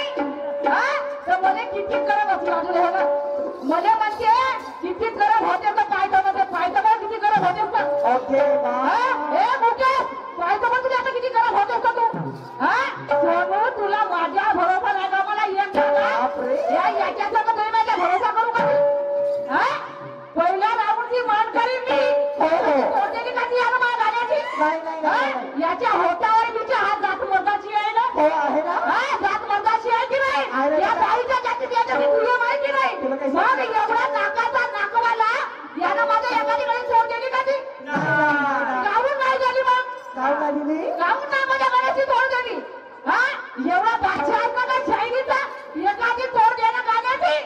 नाही हा तर मला किती गरम असते अजून हे ना मला म्हणते किती गरम होते तर पायथामध्ये किती गरम होते का ओके हे मुके पायथामध्ये आता किती गरम होते का तू हा सोनू तुला माझ्या भरोसा नाही का मला याच्याचा तर तुम्ही माझ्या भरोसा करू का हा पहिल्या राऊंडची मान करीन मी कोणत्याची कधी आलं मला गाण्याची याच्या होटावर तिचे हात जात मर्दाची आहे ना हो आहे ना हा जात मर्दाची आहे की नाही या बाईच्या जातीत याच्या मी तुला माहिती नाही मग एवढा नाकाचा नाकवाला यानं माझ्या एखादीकडे सोड दिली का ती गावून नाही झाली मग गावून नाही माझ्या गाण्याची तोड दिली हा एवढा बादशाह आहे का शाहिरीचा एखादी तोड देणं गाण्याची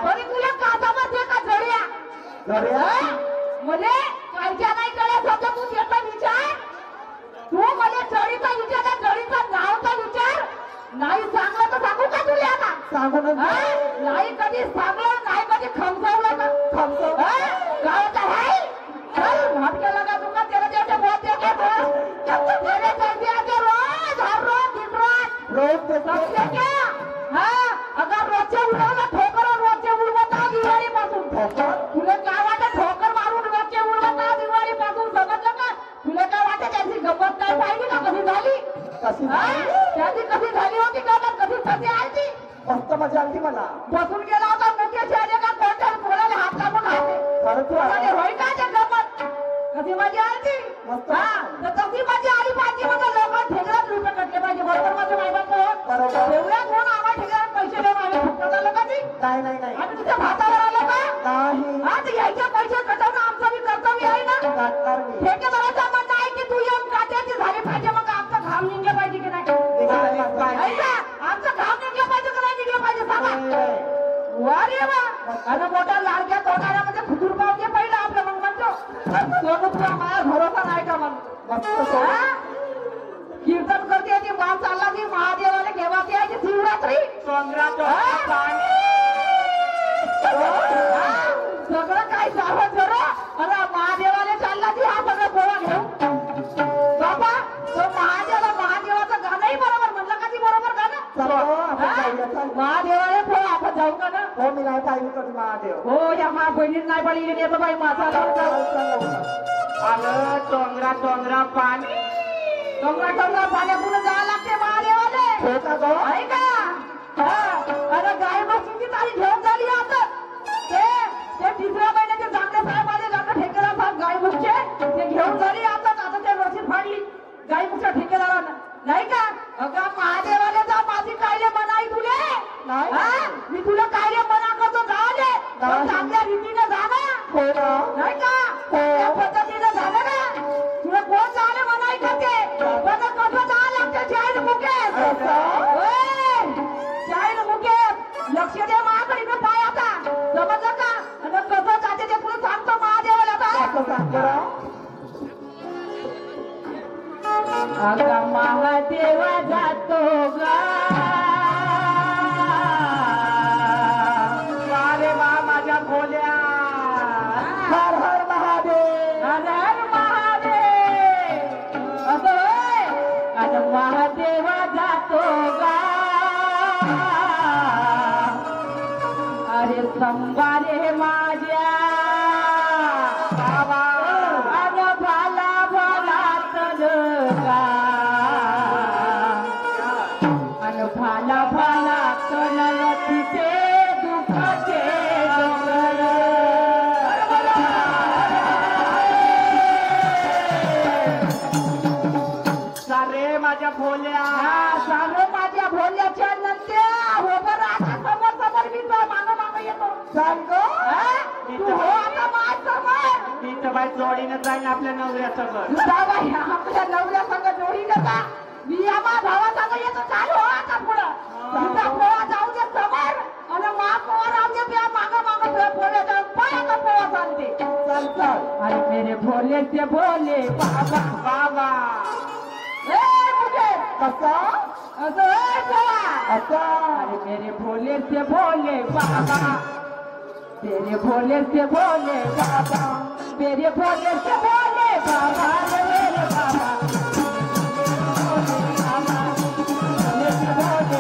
तरी तुला काचामध्ये का जड्या मले कालच्या नाही कळत होतं तू त्याचा विचार तू मला जडीचा विचार जडीचा नावचा विचार नाही सांगलं तर सांगू का तुला आता सांगू नाही कधी सांगलं नाही कधी खमसावलं का गावाचा आहे चल भाटक्या लगा तुका तेरा जेवढे बहुत देखे तेरे चलते आके रोज हर रोज दिन रोज क्या हा अगर रोजचे उडवलं ठोकर रोजचे उडवता दिवाळी पासून तुला काय वाटत ठोकर मारून रोजचे उडवता दिवाळी पासून समजलं का तुला काय वाटत त्याची गंमत नाही पाहिली का कधी झाली त्याची कधी झाली होती का कधी कधी आली मस्त मजा आली मला बसून गेला होता मुख्य शहरे का कोणत्या कोणाला हात लागून आहे होईल का ते गंमत कधी मजा आली हा तर कधी मजा आली पाहिजे म्हणजे लोक ठेकड्यात रुपये कटले पाहिजे बरोबर माझ्या मायबाप एवढ्या कोण आम्हाला ठेकड्यात पैसे देऊन आम्ही फुकटात आलं का ती नाही आम्ही तुझ्या भातावर आलो का नाही हा तर यायचे पैसे कटवणं आमचं बी कर्तव्य आहे ना ठेकेदाराचं म्हणणं आहे की तू येऊन काट्याची झाली पाहिजे मग आमचं घाम निघलं पाहिजे की नाही आमचं घाम निघलं पाहिजे का नाही निघलं पाहिजे सांगा वा रे वा आणि मोठा लाडक्या तोंडाऱ्यामध्ये फुटूर पावते पहिलं आपलं मग म्हणतो सोनू तुला माझा भरोसा नाही का म्हणून कीर्तन करते ती मान चालला ती महादेवाला घेवाती आहे ती शिवरात्री सगळं काय सावध जरा अरे महादेवाला चालला ती हा सगळं पोळा घेऊन बाबा तो महादेवाचं गाणंही बरोबर म्हणलं का ती बरोबर गाणं महादेवाला पोळा आपण जाऊ का ना हो मी नाही पाहिजे महादेव हो या मा बहिणीत नाही पडली येतो बाई माझा आलं टोंगरा पाणी टोंगरा पाण्यातून जावं लागते महादेवाले आहे का अरे गाय बसूनची तारीख घेऊन झाली आता ते तिसऱ्या महिन्याचे चांगले साहेब आले जातं ठेकेदार साहेब गाय मुखचे ते घेऊन झाली आता ते रशीद फाडली गाय मुखच्या ठेकेदारानं नाही का अगं महादेवाले जा माझी कायले मनाई तुले मी तुला कायले मना करतो जाले चांगल्या रीतीने जा ना नाही का त्या पद्धतीने झालं ना तुला कोण झालं मनाई करते पण कसं जा लागते जैन मुकेश जैन मुकेश लक्ष दे महाकडे पाय आता समजलं का आणि कसं जाते ते तुला सांगतो महादेवाला आता अगा महादेवा जातो गा अरे वा माझ्या भोल्या हर हर महादेव हर हर महादेव असं आता महादेवा जातो गा अरे संभारे माझ्या भाला कळल तिथे दुखाचे डोंगर सारे माझ्या भोल्या सारे माझ्या भोल्याच्या नंद्या हो बरं आता समोर मी मागं येतो सांग तू हो आता माझ समोर ती तर बाई जोडीनं जाईन आपल्या नवऱ्यासोबत आपल्या नवऱ्या संग जोडीनं जा मी आम्हा भावा संग येतो चालू हो आता पुढं तुझा पोहा जाऊ दे समोर आणि मा पोहा राहू दे त्या मागं पोहे जाऊन पायाचा पोहा चालते चल अरे मेरे भोले से भोले बाबा बाबा मुझे कसं पोहा अरे मेरे भोले से भोले बाबा तेरे भोले से भोले बाबा मेरे भोले से भोले बाबा मेरे बाबा भोले से भोले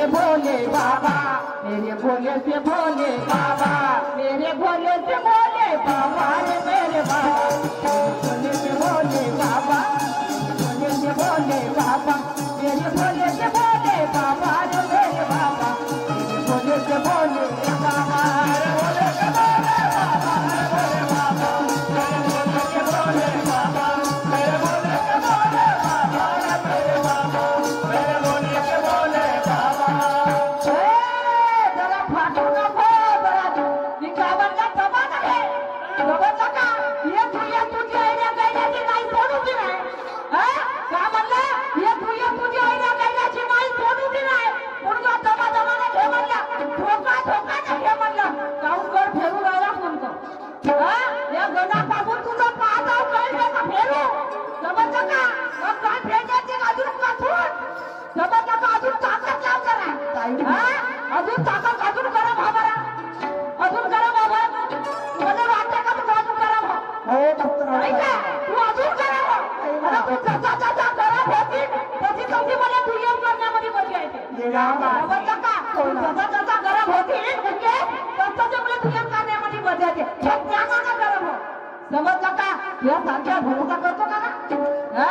से भोले बाबा, मेरे भोले से भोले बाबा, मेरे भोले से भोले बाबा रे मेरे बाबा, भोले से भोले बाबा, भोले से भोले बाबा, मेरे भोले से भोले बाबा रे मेरे बाबा, मेरे भोले से भोले बाबा, मेरे भोले से भोले बाबा, मेरे बाबा, मेरे भोले से भोले बाबा, मेरे भोले से भोले बाबा, मेरे बाबा, मेरे भोले से भोले बाबा। जरा फाटू नको जरा निकावला दबा नका दबा नका ये तुझी आईने गायण्याची नाही सोडूची नाही हा का म्हणला ये तुझी आईने गायण्याची नाही सोडूची नाही मुलगा दबा दबा ने घे म्हणला ठोका ठोका ने घे म्हणला काऊन कर फेरू राहिला म्हणतो हा या गणापासून तुझं पाहताव कळलं का फेरू समजलं का मग काय फेडण्याची अजून कसून समजलं का अजून ताकद लाव जरा हा अजून ताकद अजून करा बाबा अजून करा बाबा मला वाटतं का तू अजून करा हो ऐका तू अजून करा हो आता तू जसा जसा करा होती तशी तशी मला तू येऊन करण्यामध्ये मजा येते समजलं का तू जसा जसा गरम होती म्हणजे तसं ते मला तू येऊन करण्यामध्ये मजा येते हे त्याला गरम हो समजलं का या सारख्या भरोसा करतो का ना हा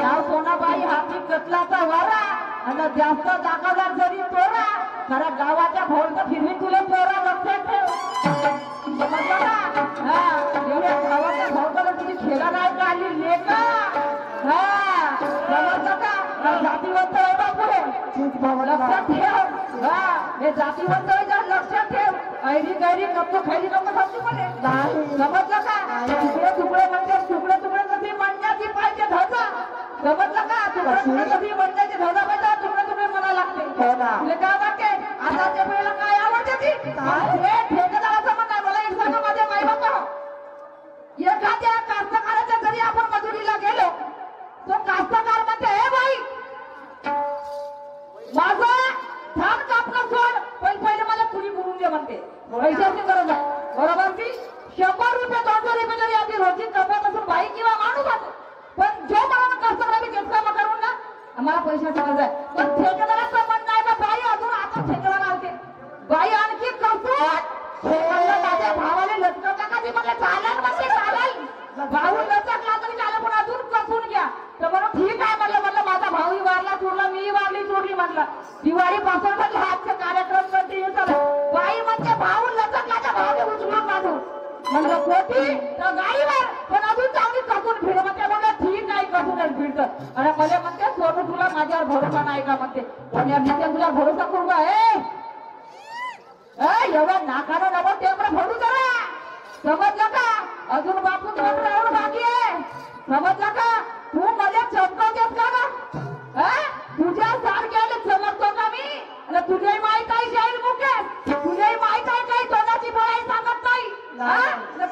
नाव सोनाबाई हाती कतलाचा वारा आणि जास्त दाखवला जरी तोरा खरा गावाच्या भोवतं फिरवी तुला तोरा लक्षात ठेव समजलं का हा एवढ्या गावाच्या भोवताला तुझी खेळा नाही काढली लेका हा समजलं का जातीवंत आहे बापू हे लक्षात ठेव हा हे जातीवंत आहे जर लक्षात ठेव ऐरी गैरी कप्पू खैरी कप्पू समजू म्हणे समजलं का तुकडे तुकडे म्हणजे तुकडे तुकडे कधी म्हणण्याची पाहिजे धजा समजलं का तुकडे तुकडे कधी म्हणण्याची धजा पाहिजे तुकडे तुकडे म्हणा लागते तुला काय वाटते आताच्या वेळेला काय आवडते ती ठेकेदाराचं म्हणणं आहे मला एक सांगा माझे माई बापा एखाद्या कास्तकाराच्या जरी आपण मजुरीला गेलो तो कास्तकार म्हणते हे बाई माझा धान कापणं सोड पण पहिले मला कुणी करून दे म्हणते पैशाची गरज आहे बरोबर की 100 रुपये 200 रुपये जरी आपली रोजी कमवत असून बाई किंवा माणूस आहे पण जो मला कास्तकाराला मी घेतला मग करून ना आम्हाला पैशाची गरज आहे पण ठेकेदाराचं म्हणणं आहे ना बाई अजून आता ठेकेदार आलते बाई आणखी कसून माझ्या भावाला लटकवता का ती म्हणलं चालेल म्हणजे चालेल भाऊ लटकला तरी चालेल पण अजून कसून घ्या तर म्हणून ठीक आहे म्हणलं माझा भाऊही वारला चोरला मीही वारली चोरली म्हणलं दिवाळी पासून म्हणलं आजचे कार्यक्रम कंटिन्यू चालू बाई म्हणजे भाऊ लटकल्याच्या भावाने उचलून काढून म्हणलं कोटी तर गाडीवर पण अजून चांगली कसून फिर म्हणते म्हणलं ठीक आहे कसूनच फिरतं आणि मला म्हणते सोनू तुला माझ्यावर भरोसा नाही का म्हणते पण या मी तुला भरोसा करू का एवढं नाकानं नवं तेवढं भरू जरा समजलं का अजून बापू एवढं बाकी आहे समजलं का तू मला चमकवतेस का तुझ्या सारख्याला चमकतो का मी तुझ्याही माहित आहे शाहीर मुकेश तुझ्याही माहित आहे काही तोंडाची बोलाही सांगत नाही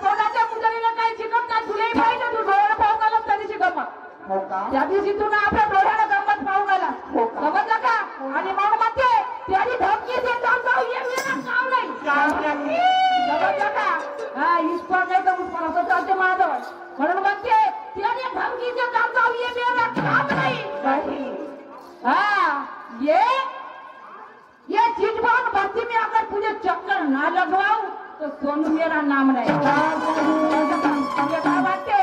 तोंडाच्या मुजरीला काही शिकत नाही तुलाही माहित आहे तू डोळ्याला पाहून आलास तरी शिकत मग त्या दिवशी तू ना आपल्या डोळ्याला गंमत पाहून आला समजलं का आणि मग म्हणते त्याची धमकी देत जाऊ ये काम नाही समजलं का हा इस्पॉट नाही तर उस्पॉट असं चालते माझं म्हणून म्हणते त्याने धमकी देत जाऊ ये मेरा काम नाही हा ये चीज भाव भक्ति में अगर तुझे चक्कर ना लगवाऊ तो सोनू मेरा नाम नहीं काय वाटते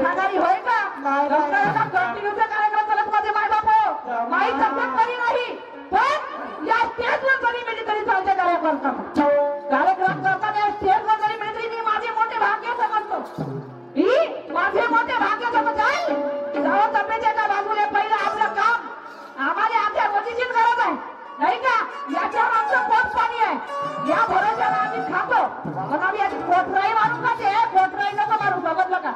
खाणारी होय का कंटिन्यू कार्यक्रम चालत माझे माय बाप माई तब्येत बरी नाही पण या स्टेजवर जरी मिळली तरी चालते कार्यक्रम करताना या स्टेजवर जरी मिळली तरी मी माझे मोठे भाग्य समजतो माझे मोठे भाग्य समजाल जाऊ तब्येतीच्या बाजूला पहिलं आपलं काम आम्हाला आपल्या रोजीचीच गरज आहे नाही का याच्यावर आमचं पोट पाणी आहे या भरोशाला आम्ही खातो पण आम्ही याची पोटराई मारून खाते पोटराई नको मारू समजलं का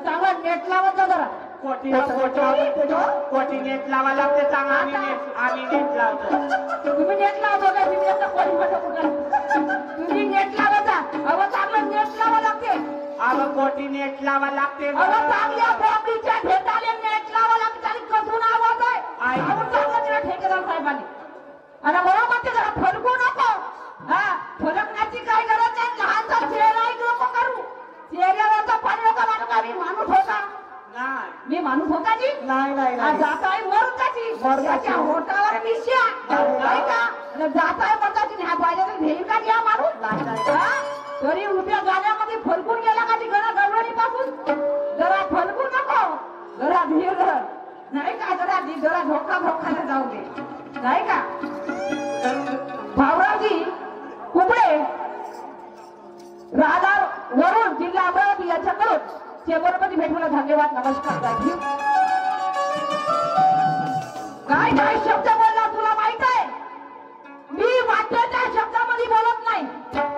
चांगला नेट लावत जा जरा कोटी नेट लावा लागते चांगला आम्ही नेट लावतो तुम्ही नेट लावतो का तुम्ही आता कोणी तुम्ही नेट लावत जा अहो चांगलं नेट लावा लागते अगं कोटी नेट लावा लागते अहो चांगल्या बॉम्बीच्या भेटाले नेट लावा लागते आणि कसून आवाज आहे चांगलं तिला ठेकेदार साहेबांनी आणि मला म्हणते जरा फरकू नको हा फरकण्याची काही गरज नाही लहानसा चेहरा नको करू चेहऱ्यावरचा पाणी नको माणूस होता नाही मी माणूस होताची नाही नाही नाही. जात आहे मरताची मरताची. त्याच्या होटावर मिश्या नाही का आणि जात आहे मरताची ह्या बाजारात घेईल का या माणूस नाही, नाही. हा? तरी उभ्या गाण्यामध्ये फलकून गेला का ती गणा गवळणी पासून जरा फलकू नको जरा धीर धर नाही का जरा धोका धोकाने जाऊ दे नाही का भावरावजी कुबडे राहणार वरून जिल्हा अमरावती याच्याकडून चेंबरमध्ये भेटून धन्यवाद नमस्कार थँक्यू काय काय शब्द बोलला तुला माहित आहे मी वाक्याच्या शब्दामध्ये बोलत नाही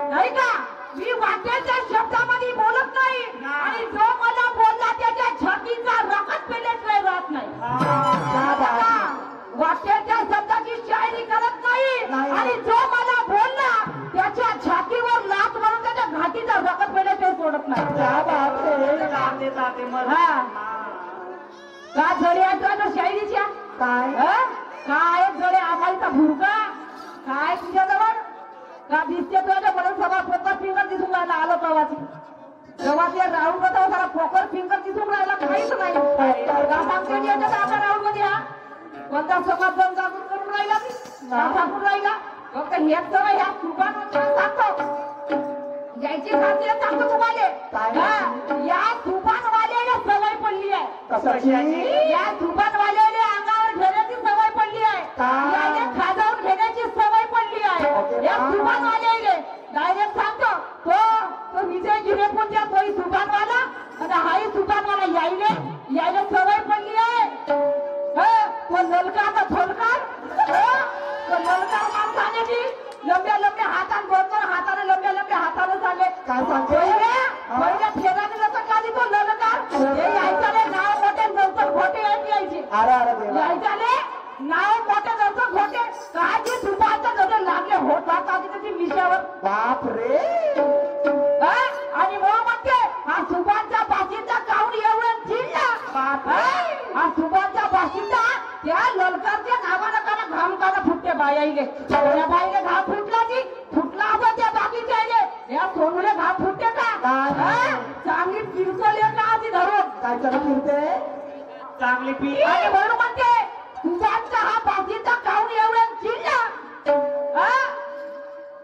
नाही का मी वाक्याच्या शब्दामध्ये बोलत नाही आणि जो मला बोलला त्याच्या छातीचा रगत पेल्याशिवाय राहत नाही वाक्याच्या शब्दाची शायरी करत नाही आणि जो मला बोलला त्याच्या छातीवर लात मारून त्याच्या घाटीचा रगत पेल्याशिवाय सोडत नाही का जडे आहे शायरीच्या काय जडे आम्हाला भुरका काय तुझ्याजवळ का दिसते तुझ्या मला सगळा पोकर फिंगर दिसून राहिला आलं प्रवासी जेव्हा त्या राहुल कथा सारा पोकर फिंगर दिसून राहिला काहीच नाही का सांगते की याच्यात आपल्या राहुल मध्ये हा कोणता समाज जण जागृत करून राहिला मी सांगून राहिला फक्त हेच जरा ह्या तुफान सांगतो यायची खासियत सांगतो तुम्हाला या तुफानवाल्याला सवय पडली आहे या तुफानवाल्याला अंगावर घेण्याची सवय पडली आहे याने खाजावून घेण्याची सवय पडली आहे या तुफानवाल्याला डायरेक्ट सांगतो तो विजय गिरेपूरच्या तोही तुफानवाला आणि हाही तुफानवाला यायला सवय पडली आहे तो ललकार थोलकार तो ललकार माणसाने की लंब्या लंब्या हाताने दोन हाताने लंब्या हाताने चालले काय सांगते पहिल्या ठेगाने लचकला तो ललकार हे यायचाले नाव मोठे नंतर खोटे यायचे यायचाले नाव मोठे नंतर खोटे काय की तुपाचं जसं लागले होत आधी त्याची विषयावर बाप रे आणि मग म्हणते हा सुभाषच्या बाशीचा काऊन एवढं चिडला हा सुभाषच्या बाशीचा त्या ललकारच्या नावानं काना घाम काना फुटते बायाईले त्या बाईले घाम फुटला की फुटला असं त्या बाकीच्या आईले या सोनूले घाम फुटते का चांगली पिरचल येत ना आधी धरून काय करत फिरते चांगली पी आणि म्हणून म्हणते सुभाषचा हा बाशीचा काऊन एवढं चिडला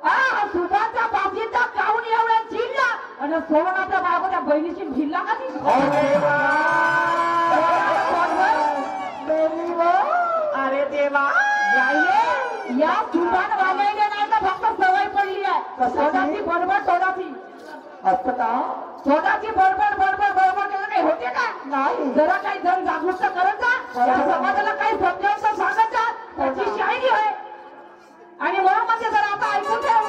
हा सुभाषचा बाशीचा काऊन एवढं चिडला आणि सोडून आपल्या बाबा बहिणीशी भिडला का ती अरे देवा या सुभान वाल्याने नाही तर फक्त सवय पडली आहे सोडाची बडबड सोडाची असतं का सोडाची बडबड केलं काही होते का नाही जरा काही जण जागरूकता करत जा या समाजाला काही समजावून तर सांगत जा त्याची शायरी आहे आणि म्हणून म्हणजे जरा आता ऐकून ठेव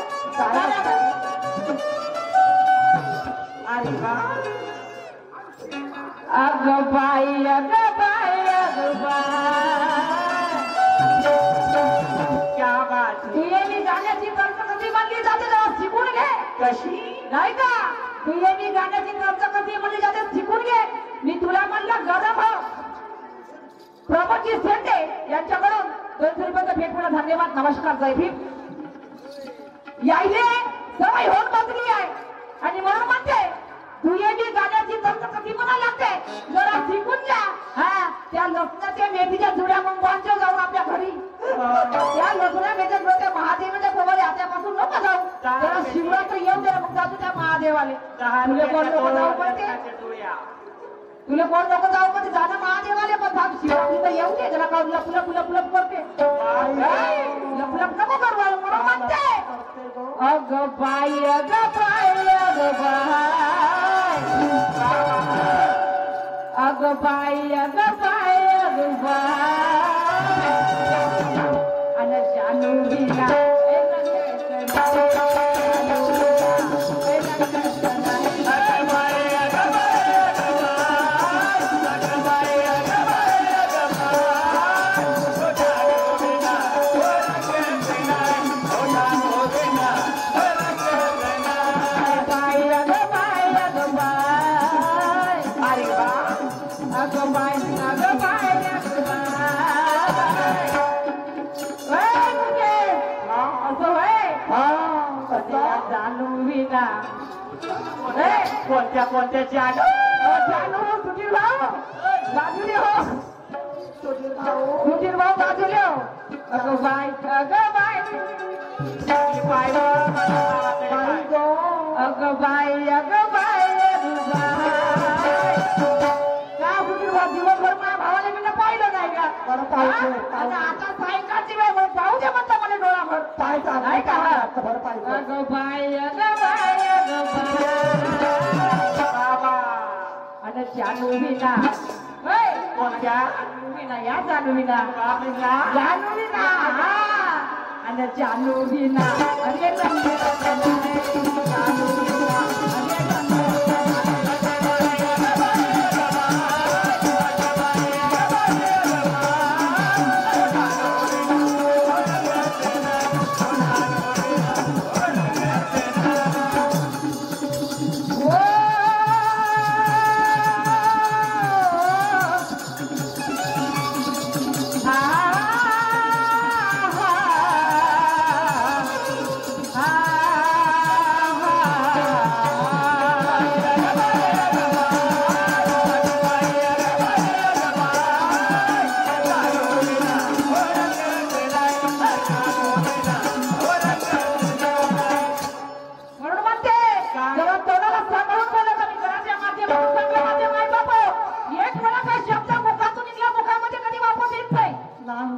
अरे वा अग बाई क्या बात मी गाण्याची कर्ज कशी म्हणली जाते जरा शिकून घे कशी नाही का मी गाण्याची कर्ज कशी म्हणली जाते शिकून घे मी तुला म्हणलं गरम हो प्रभूजी शेंडे यांच्याकडून 200 रुपयाचा भेट म्हणून धन्यवाद नमस्कार जय भीम यायले सवय होत बसली आहे आणि म्हणून म्हणते तू मी गाण्याची कर्ज कशी म्हणा लागते जरा शिकून घ्या हा त्या लग्नाच्या मेथीच्या जुड्या मग बांधच्या जाऊन आपल्या घरी त्या लग्ना मेथ्या महादेवाच्या जवळ आत्यापासून नको जाऊ जरा शिवरात्र येऊ दे मग जातो त्या महादेवाले तुला कोण नको जाऊ पडते तुला कोण नको जाऊ पडते जाणं महादेवाले पण थांब शिवरात्री तर येऊ दे जरा का लप करते लप नको करू म्हणून म्हणते अग बाई अग बाई अग बाई अग बाई अग बाई अन जानू बिना कोणत्या जानू जानू सुधीर भाऊ पाहिजे, आणि आता सायंकाळची वेळ मग जाऊ दे म्हणता मला डोळाभर पाहिजे नाही का भर पाहिजे अगं बाय अगं बाय अगं बाय बाबा आणि जानूवीना होय कोणत्या जानूवीना या जानूवीना बाबा जानूवीना आणि जानूवीना अरे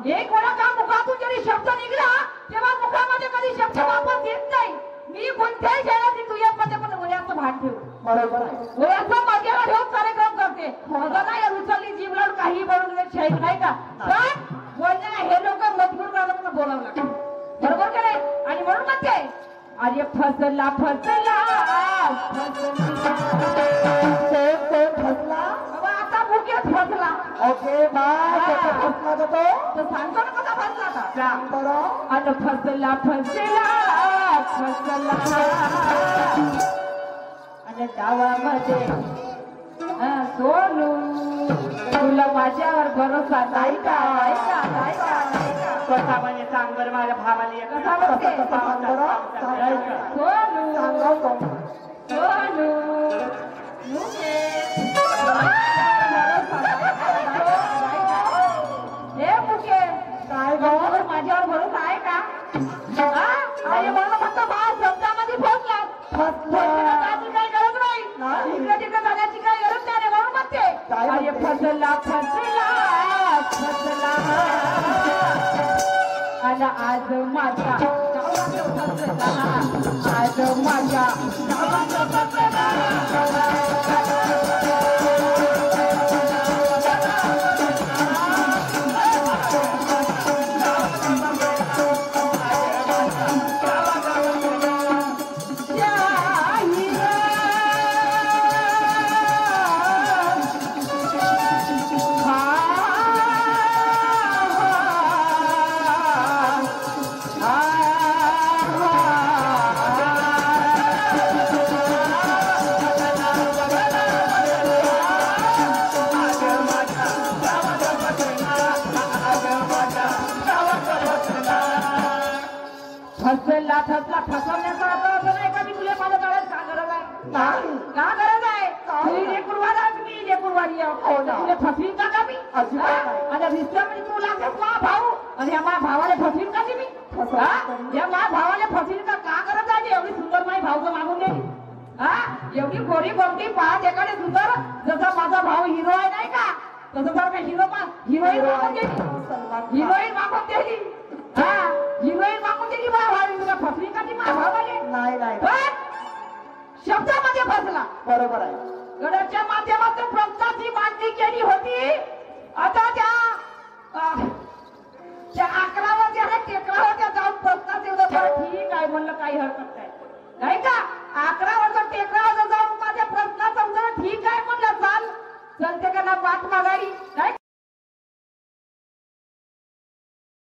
एक वेळा का मुखातून जरी शब्द निघला तेव्हा मुखामध्ये कधी शब्द वापस येत नाही मी कोणत्याही शहरात तुझ्यामध्ये पण वयाचं भान ठेवू बरोबर आहे वयाचं मर्यादा ठेवून कार्यक्रम करते माझा नाही रुचली जीव लावून काही बोलून शाहीर नाही का पण बोलण्याला हे लोक मजबूर करायला बोलावं लागतं बरोबर का नाही आणि म्हणून म्हणते अरे फसला फसला फसला बाबा आता मुख्यच फसला ओके बाय फसला तो तर सांगतो ना कसा फसला आता सांग बरं अन फसला फसला फसला आणि गावामध्ये सोनू तुला माझ्यावर भरोसा नाही का नाही का नाही का नाही का कसा म्हणजे सांग बरं माझ्या भावाला एक कसा म्हणते सोनू सोनू हे मुके काय माझ्यावर भरोसा आहे का अरे म्हणून फक्त बा शब्दामध्ये फसला फसण्याची काही गरज नाही इकडे तिकडे जाण्याची काही गरज नाही म्हणून म्हणते अरे फसला फसला फसला आणि आज माझा आज माझा फसला फसला फसवण्याचा अर्थ नाही का मी तुला माझ्या काळात का गरज आहे का गरज आहे तुझी लेकुरवार आहे मी लेकुरवारी तुला फसवीन का मी आणि दिसलं म्हणजे तू लागतेस मा भाऊ आणि या मा भावाला फसवीन का मी या मा भावाला फसवीन का गरज आहे एवढी सुंदर माझी भाऊचं मागून दे एवढी गोरी गोमटी पाहत एखादी सुंदर जसा माझा भाऊ हिरो आहे नाही का तसं जर का हिरोईन मागून गेली हिरोईन मागून गेली हिरोईन मागून गेली भावाली तुला फसवी का ती भावाले नाही नाही शब्दामध्ये फसला बरोबर आहे गडाच्या माध्यमातून प्रश्नाची मांडणी केली होती